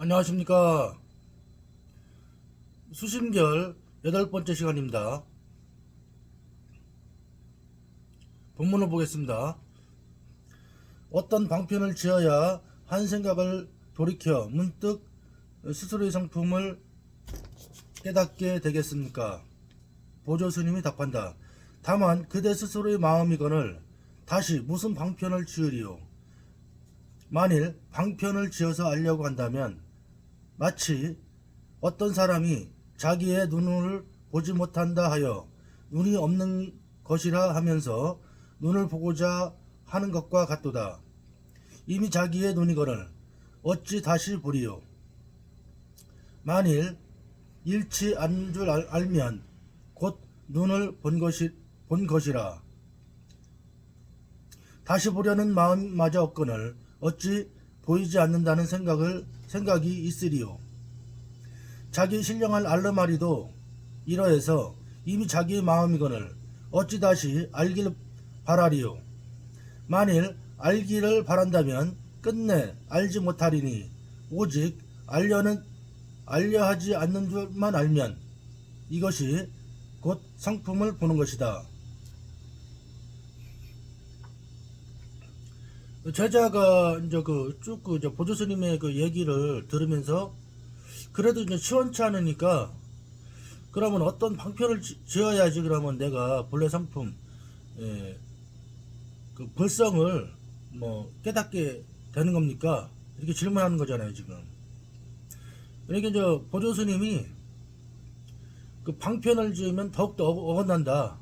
안녕하십니까. 수심결 8번째 시간입니다. 본문을 보겠습니다. 어떤 방편을 지어야 한 생각을 돌이켜 문득 스스로의 성품을 깨닫게 되겠습니까? 보조스님이 답한다. 다만 그대 스스로의 마음이거늘 다시 무슨 방편을 지으리요? 만일 방편을 지어서 알려고 한다면 마치 어떤 사람이 자기의 눈을 보지 못한다 하여 눈이 없는 것이라 하면서 눈을 보고자 하는 것과 같도다. 이미 자기의 눈이거늘 어찌 다시 보리요? 만일 잃지 않은 줄 알면 곧 눈을 본 것이라. 다시 보려는 마음마저 없거늘 어찌 보이지 않는다는 생각이 있으리요? 자기 신령한 알르마리도 이러해서 이미 자기의 마음이거늘 어찌 다시 알기를 바라리요? 만일 알기를 바란다면 끝내 알지 못하리니 오직 알려하지 않는 줄만 알면 이것이 곧 성품을 보는 것이다. 제자가 이제 쭉 보조스님의 얘기를 들으면서 그래도 이제 시원치 않으니까 그러면 어떤 방편을 지어야지 그러면 내가 본래 성품 벌성을 깨닫게 되는 겁니까? 이렇게 질문하는 거잖아요 지금. 그러니까 이제 보조스님이 그 방편을 지으면 더욱더 어긋난다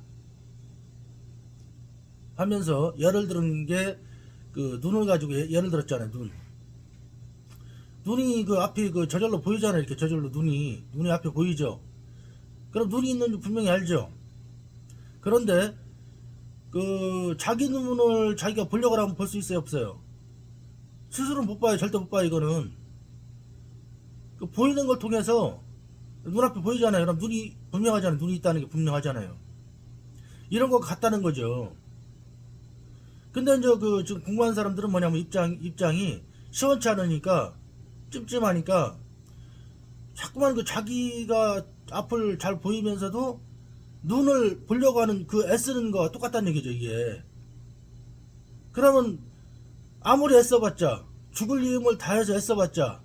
하면서 예를 들은 게 그 눈을 가지고 예를 들었잖아요. 눈이 그 앞이 저절로 보이잖아요. 이렇게 저절로 눈이 앞에 보이죠. 그럼 눈이 있는지 분명히 알죠. 그런데 자기 눈을 자기가 보려고 하면 볼 수 있어요, 없어요? 스스로는 못 봐요. 절대 못 봐요. 이거는 보이는 걸 통해서 눈앞에 보이잖아요. 그럼 눈이 분명하잖아요. 눈이 있다는 게 분명하잖아요. 이런 거 같다는 거죠. 근데 이제 지금 공부하는 사람들은 뭐냐면 입장이 시원치 않으니까 찜찜하니까 자꾸만 자기가 앞을 잘 보이면서도 눈을 보려고 하는 애쓰는 거와 똑같다는 얘기죠 이게. 그러면 아무리 애써봤자 죽을 힘을 다해서 애써봤자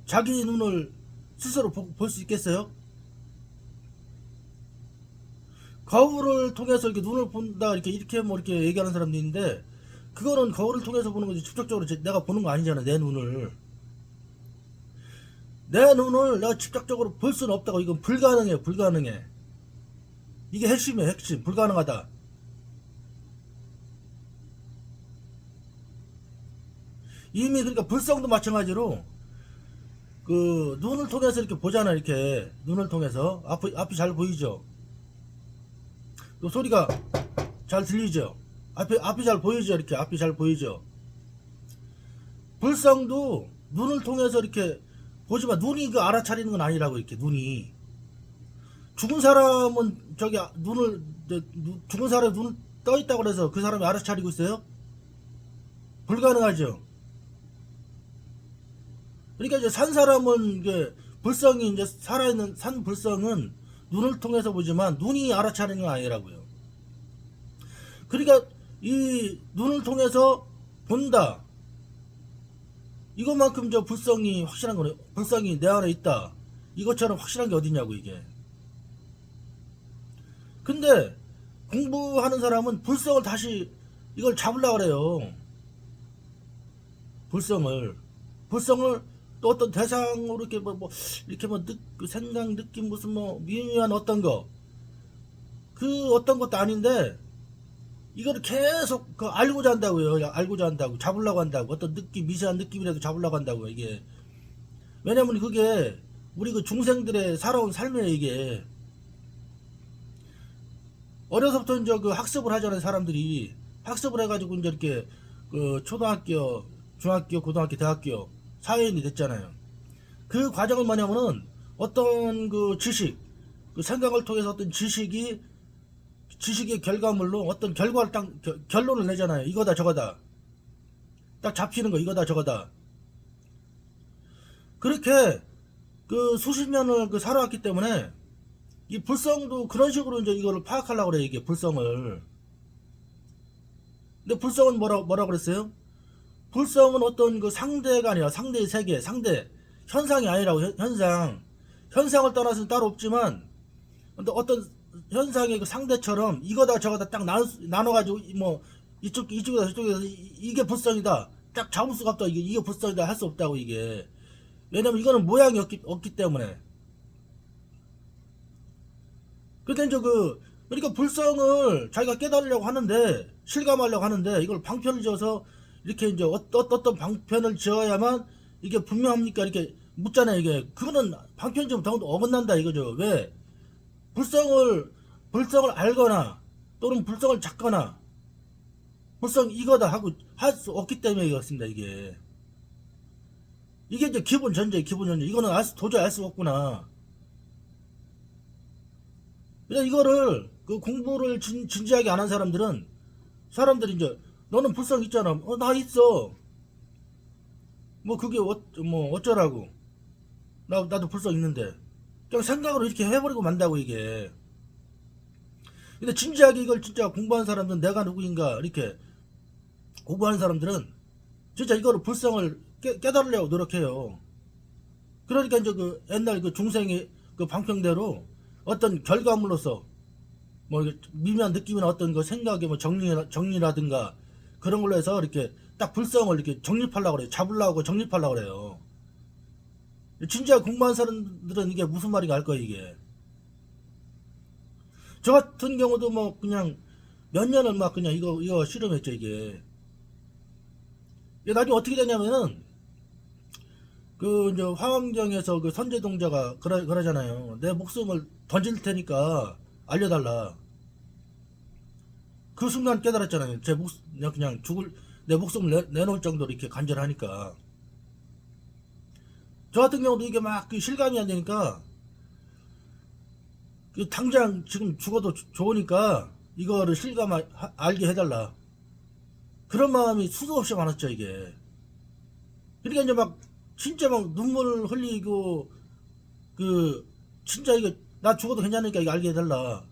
자기 눈을 스스로 볼 수 있겠어요? 거울을 통해서 이렇게 눈을 본다 이렇게 얘기하는 사람도 있는데 그거는 거울을 통해서 보는 거지 직접적으로 내가 보는 거 아니잖아. 내 눈을 내가 직접적으로 볼 수는 없다고. 이건 불가능해. 이게 핵심이에요. 핵심. 불가능하다. 이미 그러니까 불성도 마찬가지로 눈을 통해서 이렇게 보잖아. 이렇게 눈을 통해서 앞이 잘 보이죠. 또 소리가 잘 들리죠. 앞이 잘 보이죠. 이렇게 앞이 잘 보이죠. 불성도 눈을 통해서 이렇게 보지만 눈이 알아차리는 건 아니라고. 이렇게 눈이 죽은 사람은 죽은 사람이 눈을 떠 있다고 그래서 그 사람이 알아차리고 있어요? 불가능하죠. 그러니까 이제 산 사람은 불성이 이제 살아있는 산 불성은 눈을 통해서 보지만 눈이 알아차리는 건 아니라고요. 그러니까 이 눈을 통해서 본다. 이것만큼 불성이 확실한 거네. 불성이 내 안에 있다. 이것처럼 확실한 게 어디냐고 이게. 근데 공부하는 사람은 불성을 다시 이걸 잡으려고 그래요. 불성을 또 어떤 대상으로 이렇게 생각, 느낌, 무슨 미묘한 어떤 거, 어떤 것도 아닌데, 이거를 계속 알고자 한다고요. 알고자 한다고. 잡으려고 한다고. 어떤 느낌, 미세한 느낌이라도 잡으려고 한다고, 이게. 왜냐면 그게, 우리 중생들의 살아온 삶이에요, 이게. 어려서부터 이제 학습을 하잖아요, 사람들이. 학습을 해가지고 이제 이렇게, 초등학교, 중학교, 고등학교, 대학교, 사회인이 됐잖아요. 그 과정은 뭐냐면은 어떤 지식, 생각을 통해서 어떤 지식의 결과물로 어떤 결과를 결론을 내잖아요. 이거다 저거다. 딱 잡히는 거 이거다 저거다. 그렇게 그 수십 년을 그 살아왔기 때문에 이 불성도 그런 식으로 이제 이거를 파악하려고 그래, 이게 불성을. 근데 불성은 뭐라 그랬어요? 불성은 어떤 그 상대가 아니라 상대의 세계, 상대, 현상이 아니라고, 현상을 떠나서는 따로 없지만, 어떤 현상의 그 상대처럼 이거다 저거다 딱 나눠가지고, 뭐, 이쪽이다 저쪽이다, 이게 불성이다. 딱 잡을 수가 없다. 이게 불성이다. 할 수 없다고, 이게. 왜냐면 이거는 모양이 없기 때문에. 근데 이제 그러니까 불성을 자기가 깨달으려고 하는데, 실감하려고 하는데, 이걸 방편을 지어서, 이렇게 이제 어떤 방편을 지어야만 이게 분명합니까? 이렇게 묻잖아요, 이게. 그거는 방편 지으면 더욱더 어긋난다, 이거죠. 왜? 불성을 알거나, 또는 불성을 찾거나, 불성 이거다 하고 할 수 없기 때문에 이렇습니다, 이게. 이게 이제 기본 전제. 이거는 도저히 알 수가 없구나. 그냥 이거를 그 공부를 진지하게 안 한 사람들이 이제 너는 불성 있잖아. 나 있어. 뭐 그게 뭐 어쩌라고. 나도 불성 있는데. 그냥 생각으로 이렇게 해버리고 만다고 이게. 근데 진지하게 이걸 진짜 공부한 사람들은 내가 누구인가 이렇게 공부하는 사람들은 진짜 이거를 불성을 깨달으려고 노력해요. 그러니까 이제 그 옛날 그 중생의 그 방평대로 어떤 결과물로서 뭐 미묘한 느낌이나 어떤 그 생각의 뭐 정리라든가 그런 걸로 해서 이렇게 딱 불성을 이렇게 정립하려고 그래요. 잡으려고 정립하려고 그래요. 진짜 공부한 사람들은 이게 무슨 말인가 알 거예요, 이게. 저 같은 경우도 뭐 그냥 몇 년을 막 그냥 이거 실험했죠, 이게. 이게 나중에 어떻게 되냐면은 그 이제 화엄경에서 그 선제동자가 그러잖아요. 내 목숨을 던질 테니까 알려달라. 그 순간 깨달았잖아요. 그냥 내 목숨을 내놓을 정도로 이렇게 간절하니까. 저 같은 경우도 이게 막 그 실감이 안 되니까, 그 당장 지금 죽어도 좋으니까, 이거를 알게 해달라. 그런 마음이 수도 없이 많았죠, 이게. 그러니까 이제 진짜 막 눈물 흘리고, 진짜 이거, 나 죽어도 괜찮으니까 이거 알게 해달라.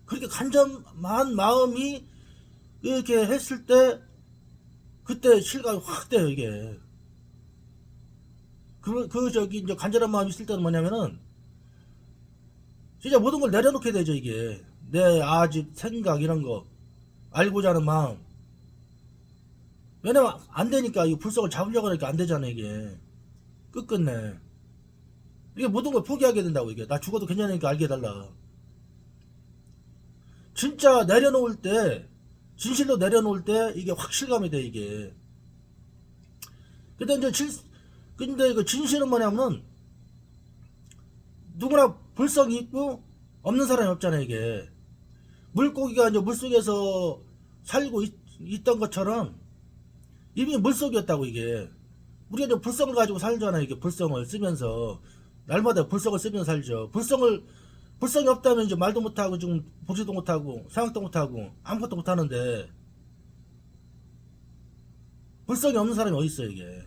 그렇게 간절한 마음이 이렇게 했을 때, 그때 실감이 확 돼요, 이게. 이제 간절한 마음이 있을 때는 뭐냐면은, 진짜 모든 걸 내려놓게 되죠, 이게. 내 아집, 생각, 이런 거. 알고자 하는 마음. 왜냐면 안 되니까, 이 불속을 잡으려고 하니까 안 되잖아, 이게. 끝끝내. 이게 모든 걸 포기하게 된다고, 이게. 나 죽어도 괜찮으니까 알게 해달라. 진짜 내려놓을 때, 진실로 내려놓을 때, 이게 확 실감이 돼, 이게. 근데 그 진실은 뭐냐면, 누구나 불성이 있고, 없는 사람이 없잖아요, 이게. 물고기가 이제 물속에서 살고 있던 것처럼, 이미 물속이었다고, 이게. 우리가 이제 불성을 가지고 살잖아요, 이게. 불성을 쓰면서. 날마다 불성을 쓰면서 살죠. 불성이 없다면 이제 말도 못하고, 지금 보지도 못하고, 생각도 못하고, 아무것도 못하는데, 불성이 없는 사람이 어디 있어요, 이게.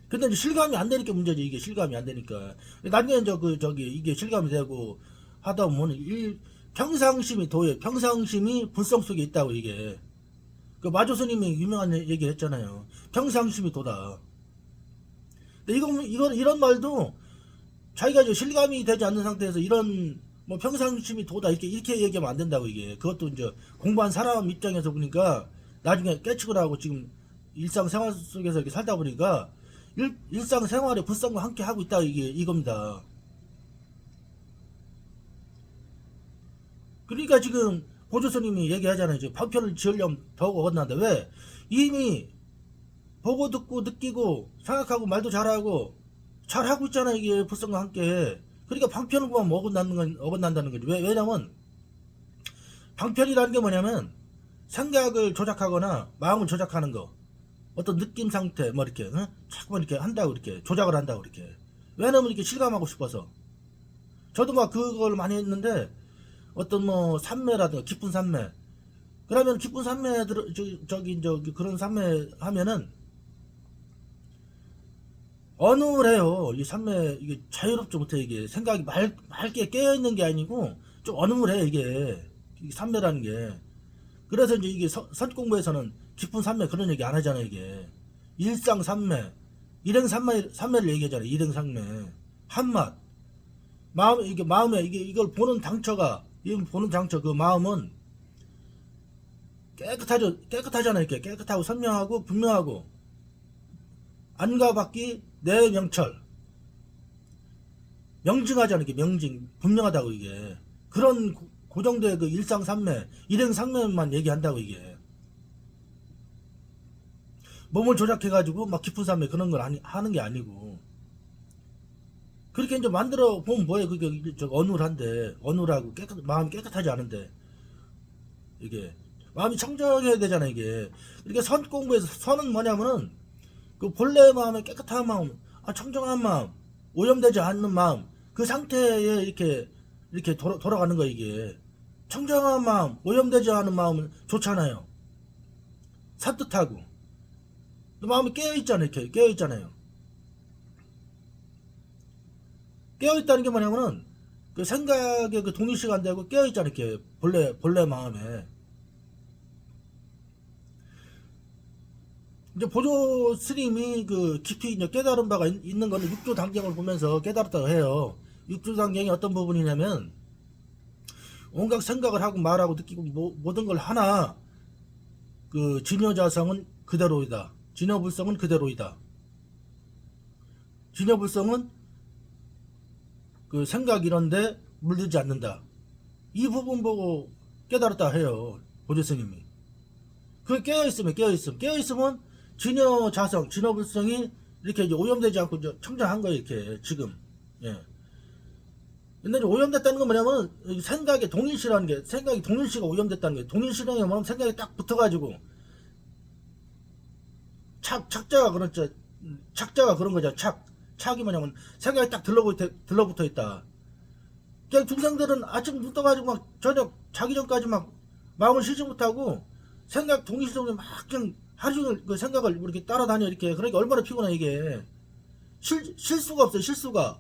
근데 이제 실감이 안 되니까 문제지, 이게. 실감이 안 되니까. 나중에 이제 이게 실감이 되고 하다 보면 평상심이 도예요. 평상심이 불성 속에 있다고, 이게. 그 마조 스님이 유명한 얘기 했잖아요. 평상심이 도다. 근데 이런 말도 자기가 이제 실감이 되지 않는 상태에서 이런 뭐 평상심이 도다 이렇게 얘기하면 안 된다고, 이게. 그것도 이제 공부한 사람 입장에서 보니까 나중에 깨치고 나고 지금 일상생활 속에서 이렇게 살다 보니까 일상생활에 불성과 함께 하고 있다, 이겁니다. 그러니까 지금 보조스님이 얘기하잖아요. 이제 방편을 지으려면 더욱 어긋난다. 왜? 이미 보고 듣고 느끼고 생각하고 말도 잘하고 있잖아, 이게. 불성과 함께. 그러니까 방편을 보면 어긋난다는 거지. 왜냐면 방편이라는 게 뭐냐면 생각을 조작하거나 마음을 조작하는 거, 어떤 느낌 상태 뭐 이렇게 자꾸만 이렇게 한다고, 이렇게 조작을 한다고, 이렇게. 왜냐면 이렇게 실감하고 싶어서. 저도 막 그걸 많이 했는데, 어떤 뭐 산매라든가 깊은 산매, 그러면 깊은 산매 저기 그런 산매 하면은 어눌해요. 이 삼매 이게 자유롭지 못해. 이게 생각이 맑게 깨어 있는 게 아니고 좀 어눌해 이게 이 삼매라는 게. 그래서 이제 이게 선공부에서는 깊은 삼매 그런 얘기 안 하잖아 이게. 일상 삼매, 일행 삼매를 얘기하잖아. 일행 삼매. 한맛. 마음 이게 마음에 이게 이걸 보는 장처가 이 보는 장처 그 마음은 깨끗하잖아 이렇게 깨끗하고 선명하고 분명하고 안과 밖이 내 명철 명징하잖아 이게 명징 분명하다고 이게 그런 고정된 그 일상삼매 일행삼매만 얘기한다고 이게 몸을 조작해가지고 막 깊은 삼매 그런 걸 하는 게 아니고 그렇게 이제 만들어 보면 뭐해 그게 저 어눌한데 어눌하고 마음이 깨끗하지 않은데 이게 마음이 청정해야 되잖아 이게 이렇게 선 공부에서 선은 뭐냐면은 그 본래 마음의 깨끗한 마음 청정한 마음 오염되지 않는 마음 그 상태에 이렇게 돌아가는 거 이게 청정한 마음 오염되지 않은 마음은 좋잖아요 산뜻하고 마음이 깨어있잖아요 이렇게 깨어있잖아요 깨어있다는 게 뭐냐면은 그 생각에 그 동일시가 안 되고 깨어있잖아요 이렇게 본래 마음에 이제 보조 스님이 그 깊이 이제 깨달은 바가 있는 거는 육조 단경을 보면서 깨달았다고 해요. 육조 단경이 어떤 부분이냐면 온갖 생각을 하고 말하고 느끼고 모든 걸 하나 그 진여자성은 그대로이다. 진여불성은 그대로이다. 진여불성은 그 생각 이런데 물들지 않는다. 이 부분 보고 깨달았다 해요. 보조 스님이. 그 깨어있으면 진여자성, 진여불성이 이렇게 이제 오염되지 않고 이제 청정한 거예요, 이렇게, 지금. 예. 근데 이제 오염됐다는 건 뭐냐면, 생각의 동일시라는 게, 생각이 동일시가 오염됐다는 게, 동일시라는 게 뭐냐면 생각이 딱 붙어가지고, 착자가 그런 거잖아, 착이 뭐냐면, 생각이 딱 들러붙어 있다. 그냥 중생들은 아침 눈 떠가지고 막 저녁 자기 전까지 막 마음을 쉬지 못하고, 생각 동일시 속에 막 그냥 하루 종일 그 생각을 이렇게 따라다녀 이렇게 그러니까 얼마나 피곤해 이게 실수가 없어요 실수가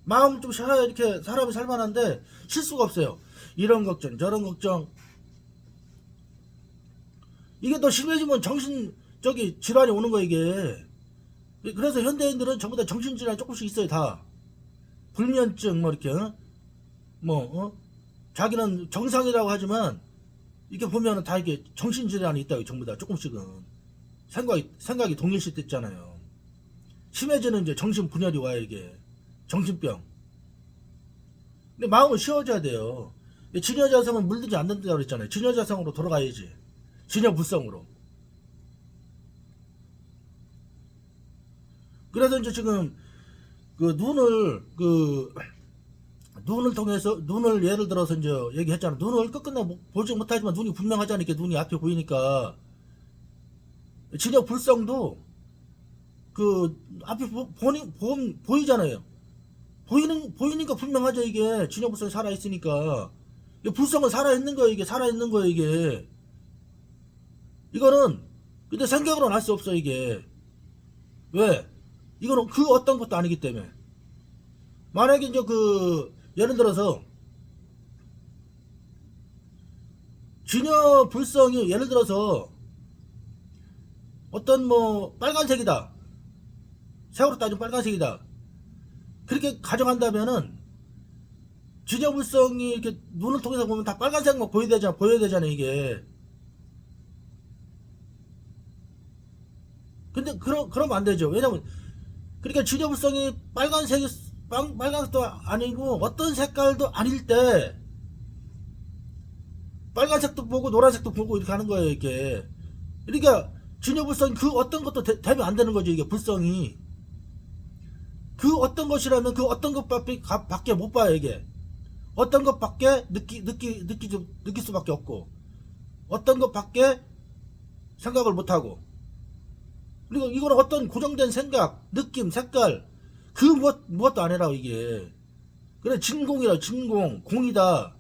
마음 좀 쉬어야 이렇게 사람이 살만한데 실수가 없어요 이런 걱정 저런 걱정 이게 더 심해지면 질환이 오는 거야 이게 그래서 현대인들은 전부 다 정신질환이 조금씩 있어요 다 불면증 뭐 이렇게 자기는 정상이라고 하지만 이렇게 보면은 다 이게 정신질환이 있다고 전부 다 조금씩은 생각이 동일시 됐잖아요. 심해지는 이제 정신분열이 와요 이게 정신병. 근데 마음은 쉬워져야 돼요. 진여자성은 물들지 않는다고 그랬잖아요. 진여자성으로 돌아가야지. 진여불성으로. 그래서 이제 지금 그 눈을 통해서 눈을 예를 들어서 이제 얘기했잖아. 눈을 끝끝내 보지 못하지만 눈이 분명하잖아요. 눈이 앞에 보이니까 진여 불성도 그 앞에 보이잖아요. 보이니까 분명하죠 이게 진여 불성이 살아 있으니까 불성은 살아 있는 거예요 이게 살아 있는 거예요 이게 이거는 근데 생각으로는 알 수 없어 이게 왜 이거는 그 어떤 것도 아니기 때문에 만약에 이제 그 예를 들어서 진여 불성이 예를 들어서 어떤 뭐 빨간색이다 세월호 따지면 빨간색이다 그렇게 가정한다면은 진여 불성이 이렇게 눈을 통해서 보면 다 빨간색만 보여야 되잖아 이게 근데 그러면 안 되죠 왜냐면 그러니까 진여 불성이 빨간색도 아니고 어떤 색깔도 아닐 때 빨간색도 보고 노란색도 보고 이렇게 하는 거예요 이게 그러니까 진여불성이 그 어떤 것도 대비 안 되는 거죠 이게 불성이 그 어떤 것이라면 그 어떤 것밖에 못 봐요 이게 어떤 것밖에 느낄 수밖에 없고 어떤 것밖에 생각을 못하고 그리고 이거는 어떤 고정된 생각 느낌 색깔 그 무엇도 아니라고 이게 그래 진공이라 진공 공이다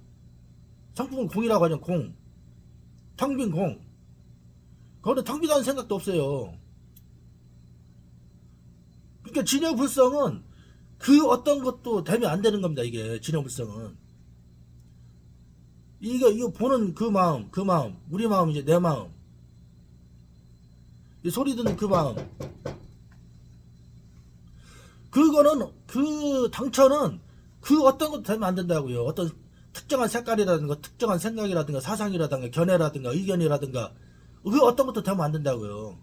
성품은 공이라고 하죠 공 텅빈 공 거기에 텅 비다는 생각도 없어요 그러니까 진여불성은 그 어떤 것도 되면 안 되는 겁니다. 이게 진여불성은 이거 보는 그 마음, 우리 마음, 이제 내 마음, 이 소리 듣는 그 마음, 그거는 그 당처는 그 어떤 것도 되면 안 된다고요. 어떤 특정한 색깔이라든가 특정한 생각이라든가 사상이라든가 견해라든가 의견이라든가 그 어떤 것도 되면 안 된다고요.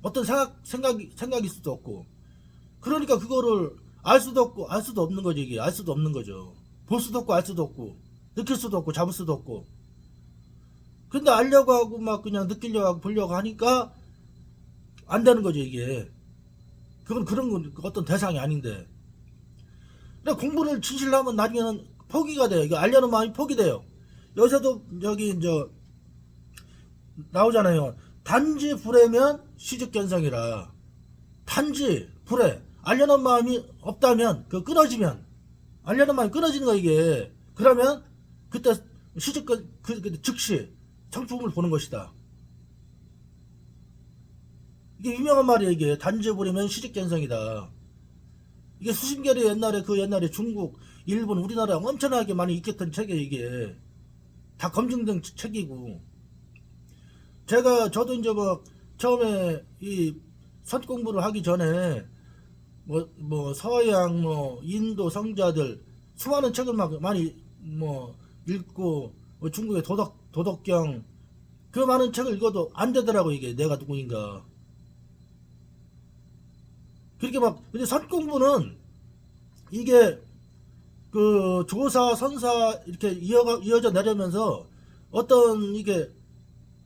어떤 생각일 수도 없고. 그러니까 그거를 알 수도 없고 알 수도 없는 거죠. 이게 알 수도 없는 거죠. 볼 수도 없고 알 수도 없고 느낄 수도 없고 잡을 수도 없고. 근데 알려고 하고 막 그냥 느끼려고 하고 보려고 하니까 안 되는 거죠. 이게 그건 그런 건 어떤 대상이 아닌데. 근데 공부를 진실로 하면 나중에는 포기가 돼요. 이거 알려는 마음이 포기돼요. 여기서도 저기 이제 나오잖아요. 단지 불에면 시즉견성이라. 단지 불에 알려는 마음이 없다면 그 끊어지면 알려는 마음이 끊어지는 거 이게. 그러면 그때 시즉견 그 즉시 성품을 보는 것이다. 이게 유명한 말이에요. 이게 단지 불에면 시즉견성이다. 이게 수십개리 옛날에 중국, 일본, 우리나라 엄청나게 많이 읽혔던 책이에요. 이게 다 검증된 책이고. 저도 이제 뭐 처음에 이 선 공부를 하기 전에 뭐 서양 뭐 인도 성자들 수많은 책을 막 많이 뭐 읽고 뭐 중국의 도덕경 그 많은 책을 읽어도 안 되더라고. 이게 내가 누구인가. 그렇게 막 근데 선 공부는 이게 그 조사 선사 이렇게 이어져 내려면서 어떤 이게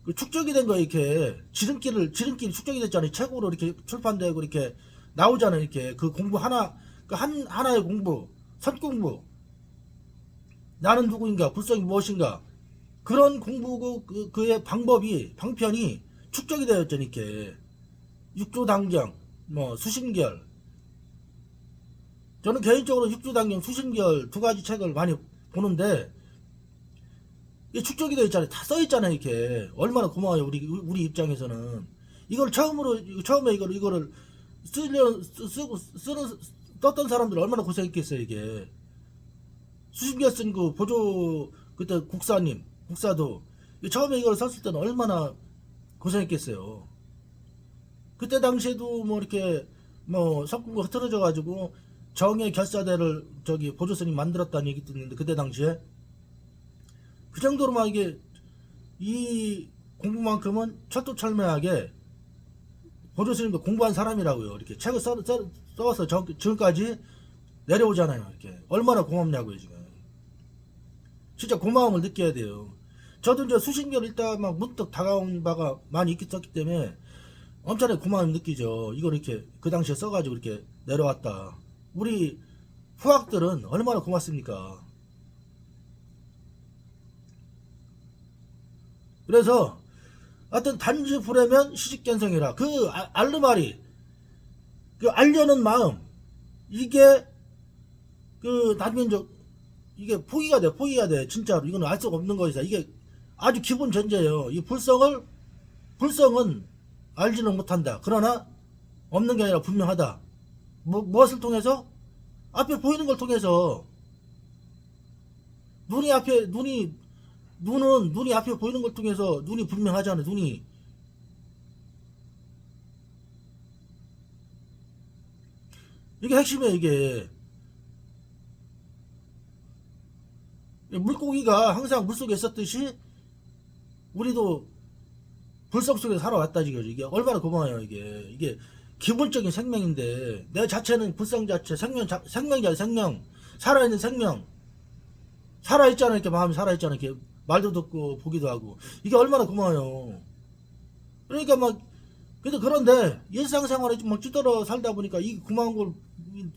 그 축적이 된 거 이렇게 지름길이 축적이 됐잖아요. 책으로 이렇게 출판되고 이렇게 나오잖아요. 이렇게 그 공부 하나 그 하나의 공부 선 공부 나는 누구인가 불성이 무엇인가 그런 공부고 그의 방편이 축적이 되었잖아요. 이렇게 육조당경 뭐 수신결 저는 개인적으로 육조당경 수신결 두 가지 책을 많이 보는데 이게 축적이 되어 있잖아요. 다 써 있잖아요. 이렇게 얼마나 고마워요. 우리 입장에서는 이걸 처음에 이거를 떴던 사람들 얼마나 고생했겠어요. 이게 수십개 쓴 그 보조 그때 국사도 처음에 이걸 썼을 때는 얼마나 고생했겠어요. 그때 당시에도 뭐 이렇게 뭐 석궁가 흐트러져 가지고 정의 결사대를 저기 보조스님 만들었다는 얘기도 있는데 그때 당시에 그 정도로 막 이게 이 공부만큼은 철두철미하게 보조스님도 공부한 사람이라고요. 이렇게 책을 써서 지금까지 내려오잖아요. 이렇게 얼마나 고맙냐고요. 지금 진짜 고마움을 느껴야 돼요. 저도 이제 수신결 읽다가 막 문득 다가온 바가 많이 있었기 때문에 엄청나게 고마움을 느끼죠. 이걸 이렇게 그 당시에 써가지고 이렇게 내려왔다. 우리 후학들은 얼마나 고맙습니까? 그래서 하여튼 단지 불에면 시직견성이라 그 알르마리 그 알려는 마음 이게 그 나중에 이게 포기가 돼 진짜로. 이건 알 수가 없는 것이다. 이게 아주 기본 전제예요. 이 불성은 알지는 못한다. 그러나 없는 게 아니라 분명하다. 무엇을 통해서? 앞에 보이는 걸 통해서. 눈이 앞에 보이는 걸 통해서 눈이 분명하잖아요. 눈이 이게 핵심이에요. 이게 물고기가 항상 물속에 있었듯이 우리도 불성 속에 살아왔다 지금. 이게 얼마나 고마워요. 이게 기본적인 생명인데 내 자체는 불성 자체 생명이야. 생명 살아있는 생명 살아있잖아. 이렇게 마음이 살아있잖아. 이렇게 말도 듣고 보기도 하고 이게 얼마나 고마워요. 그러니까 막 그런데 일상생활에 좀 막 찌들어 살다 보니까 이 고마운 걸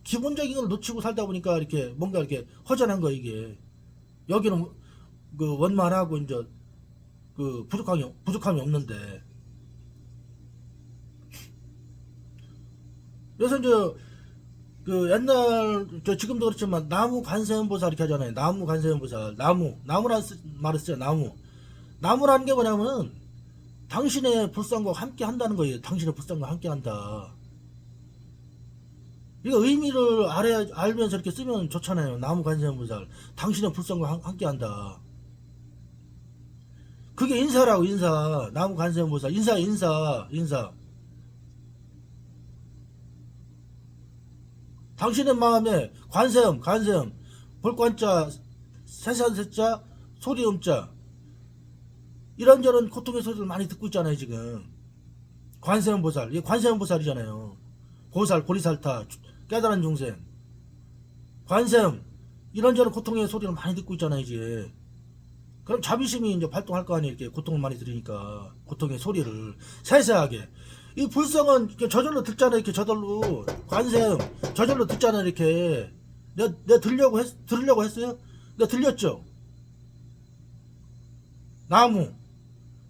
기본적인 걸 놓치고 살다 보니까 이렇게 뭔가 이렇게 허전한 거. 이게 여기는 그 원만하고 이제 그 부족함이 없는데. 그래서 이제 그 옛날 지금도 그렇지만 나무 관세음보살 이렇게 하잖아요. 나무 관세음보살 나무라는 말을 쓰죠. 나무라는 게 뭐냐면은 당신의 불상과 함께 한다는 거예요. 당신의 불상과 함께 한다. 이거 의미를 알면서 이렇게 쓰면 좋잖아요. 나무 관세음보살 당신의 불성과 함께한다. 그게 인사라고. 인사. 나무 관세음보살 인사. 당신의 마음에 관세음 볼관자 세산세자 소리음자 이런저런 고통의 소리를 많이 듣고 있잖아요 지금. 관세음보살 이게 관세음보살이잖아요. 보리살타 깨달은 중생 관세음 이런저런 고통의 소리를 많이 듣고 있잖아요 이제. 그럼 자비심이 이제 발동할 거 아니에요. 이렇게 고통을 많이 들으니까 고통의 소리를 세세하게. 이 불성은 이렇게 저절로 듣잖아요. 이렇게 저절로 관세음 저절로 듣잖아요. 이렇게 내가 들으려고 했어요. 내가 들렸죠. 나무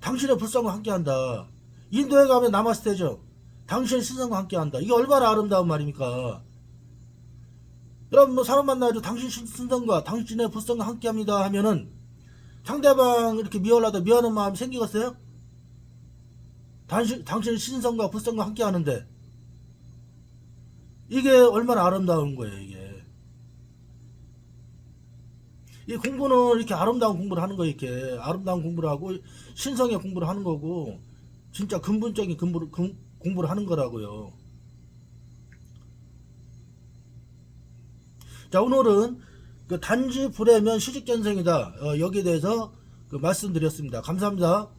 당신의 불성과 함께한다. 인도에 가면 나마스테죠. 당신의 신성과 함께한다. 이게 얼마나 아름다운 말입니까? 여러분 뭐 사람 만나도 당신 신성과 당신의 불성과 함께합니다 하면은 상대방 이렇게 미워하는 마음이 생기겠어요? 당신의 신성과 불성과 함께 하는데 이게 얼마나 아름다운 거예요 이게. 이 공부는 이렇게 아름다운 공부를 하는 거예요. 이렇게 아름다운 공부를 하고 신성의 공부를 하는 거고 진짜 근본적인 공부를 하는 거라고요. 자, 오늘은 그 단지 불해면 시직견생이다 여기에 대해서 말씀드렸습니다. 감사합니다.